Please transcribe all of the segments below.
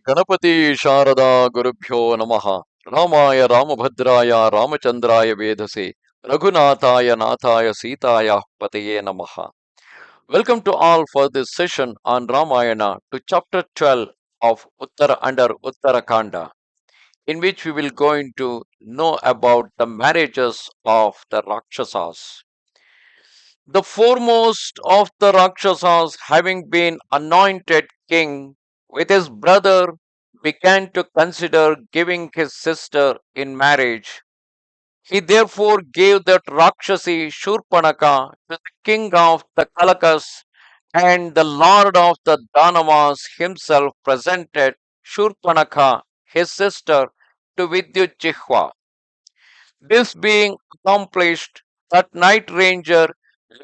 गणपति शारदा गुरुभ्यो नमः रामाय रामभद्राय रामचंद्राय वेधसे रघुनाथाय नाथाय सीताय पतये नमः. Welcome to all for this session on Ramayana to chapter 12 of Uttara under Uttara Kanda, in which we will going to know about the marriages of the Rakshasas. The foremost of the Rakshasas, having been anointed king with his brother, began to consider giving his sister in marriage. He therefore gave that Rakshasi Shurpanakha to the king of the Kalakas, and the lord of the Danavas himself presented Shurpanakha, his sister, to Vidyujihva. This being accomplished, that night ranger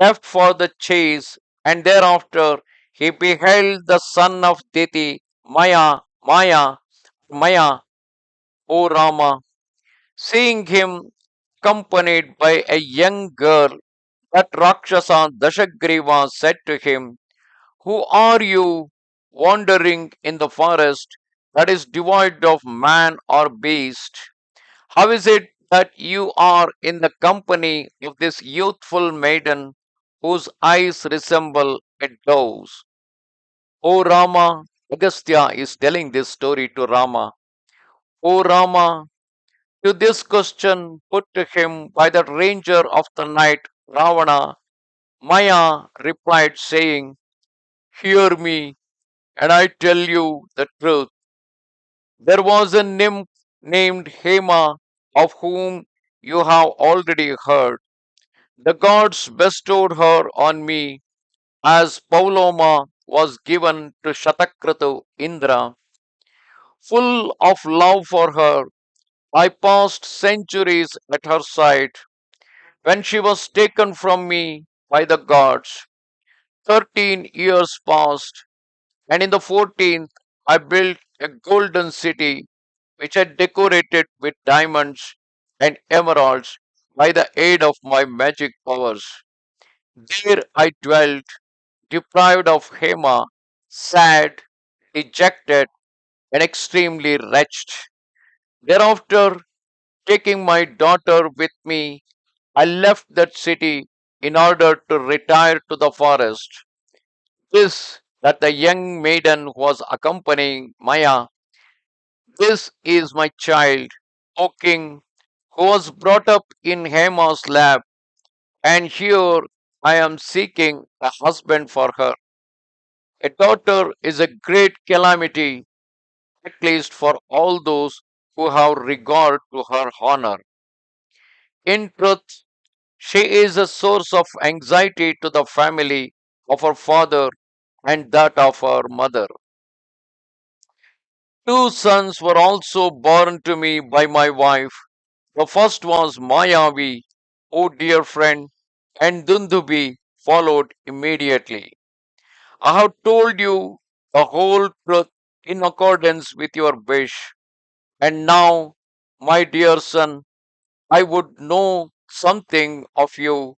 left for the chase, and thereafter he beheld the son of Diti, Maya, O Rama. Seeing him accompanied by a young girl, that Rakshasa Dashagriva said to him, "Who are you wandering in the forest that is devoid of man or beast? How is it that you are in the company of this youthful maiden whose eyes resemble a dove's?" O Rama, Agastya is telling this story to Rama. O Rama, to this question put to him by the ranger of the night, Ravana, Maya replied, saying, "Hear me, and I tell you the truth. There was a nymph named Hema, of whom you have already heard. The gods bestowed her on me as Pauloma was given to Shatakratu Indra. Full of love for her, I passed centuries at her side. When she was taken from me by the gods, 13 years passed, and in the 14th I built a golden city which I decorated with diamonds and emeralds by the aid of my magic powers. There I dwelt, deprived of Hema, sad, dejected, and extremely wretched. Thereafter, taking my daughter with me, I left that city in order to retire to the forest. This that the young maiden who was accompanying Maya, this is my child, O king, who was brought up in Hema's lap, and here I am seeking a husband for her. A daughter is a great calamity, at least for all those who have regard to her honor. In truth, she is a source of anxiety to the family of her father and that of her mother. Two sons were also born to me by my wife. The first was Mayavi, O dear friend, and Dundubi followed immediately. I have told you the whole truth in accordance with your wish, and now, my dear son, I would know something of you.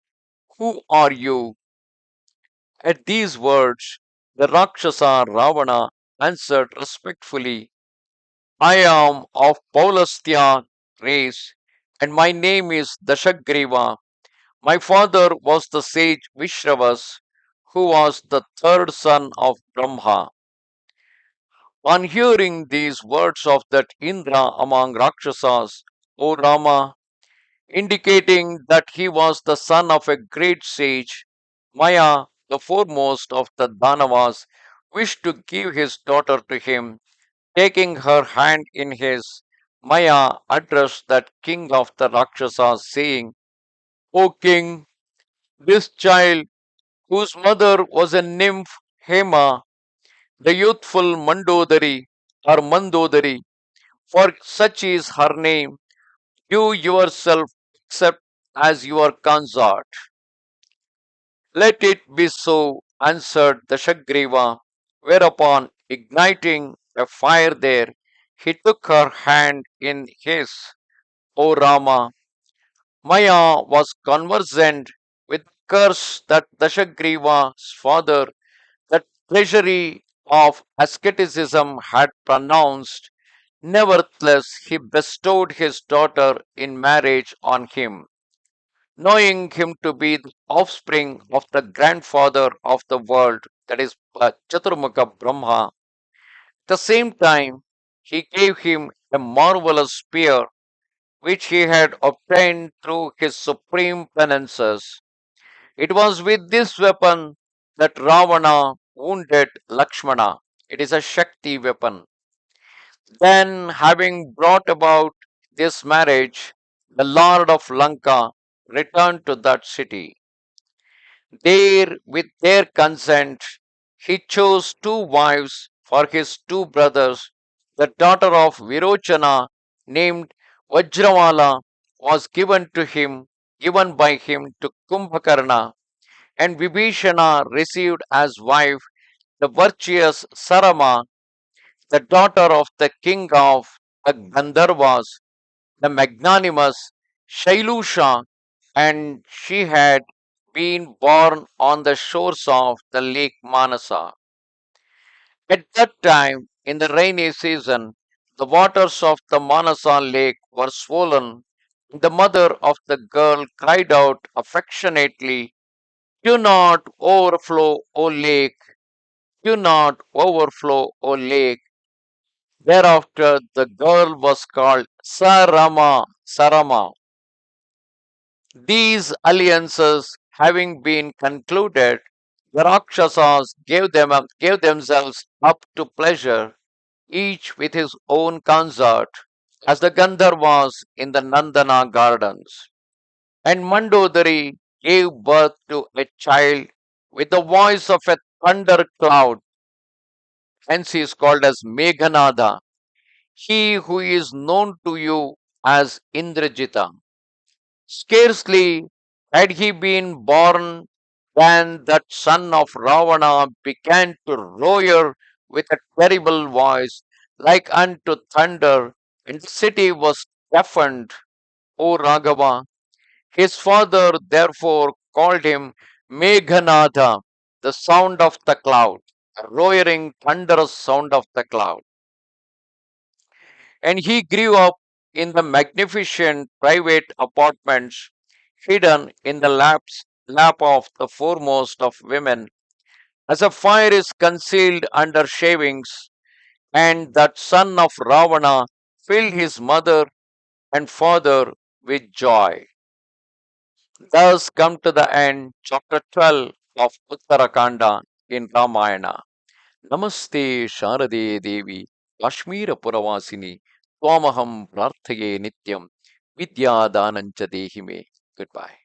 Who are you? At these words, the Rakshasa Ravana answered respectfully, I am of Paulastya race, and my name is Dashagriva. My father was the sage Vishravas, who was the third son of Brahma. On hearing these words of that Indra among Rakshasas, O Rama, indicating that he was the son of a great sage, Maya, the foremost of the Danavas, wished to give his daughter to him. Taking her hand in his, Maya addressed that king of the Rakshasas, saying, O king, this child, whose mother was a nymph, Hema, the youthful Mandodari, for such is her name, you yourself accept as your consort. Let it be so, answered the Shagriva, whereupon, igniting a fire there, he took her hand in his. O Rama, Maya was conversant with the curse that Dashagriva's father, that treasury of asceticism had pronounced. Nevertheless, he bestowed his daughter in marriage on him, knowing him to be the offspring of the grandfather of the world, that is Chaturmukha Brahma. At the same time, he gave him a marvelous spear which he had obtained through his supreme penances. It was with this weapon that Ravana wounded Lakshmana. It is a Shakti weapon. Then, having brought about this marriage, the Lord of Lanka returned to that city. There, with their consent, he chose two wives for his two brothers. The daughter of Virochana, named Vajravala, was given by him to Kumbhakarna, and Vibhishana received as wife the virtuous Sarama, the daughter of the king of the Gandharvas, the magnanimous Shailusha, and she had been born on the shores of the lake Manasa. At that time, in the rainy season, the waters of the Manasa lake were swollen. The mother of the girl cried out affectionately, "Do not overflow, O lake! Do not overflow, O lake!" Thereafter, the girl was called Sarama. These alliances having been concluded, the Rakshasas gave themselves up to pleasure, each with his own consort, as the Gandharvas in the Nandana gardens. And Mandodari gave birth to a child with the voice of a thunder cloud, hence he is called as Meghanadha, he who is known to you as Indrajitha. Scarcely had he been born than that son of Ravana began to roar with a terrible voice like unto thunder, and the city was deafened, O Raghava. His father therefore called him Meghanadha, the sound of the cloud, a roaring, thunderous sound of the cloud. And he grew up in the magnificent private apartments hidden in the lap of the foremost of women, as a fire is concealed under shavings, and that son of Ravana filled his mother and father with joy. Thus come to the end, chapter 12 of Uttara Kanda in Ramayana. Namaste Sharade Devi, Kashmira Puravasini, Twamaham Prarthaye Nityam, Vidya Danancha Dehime. Goodbye.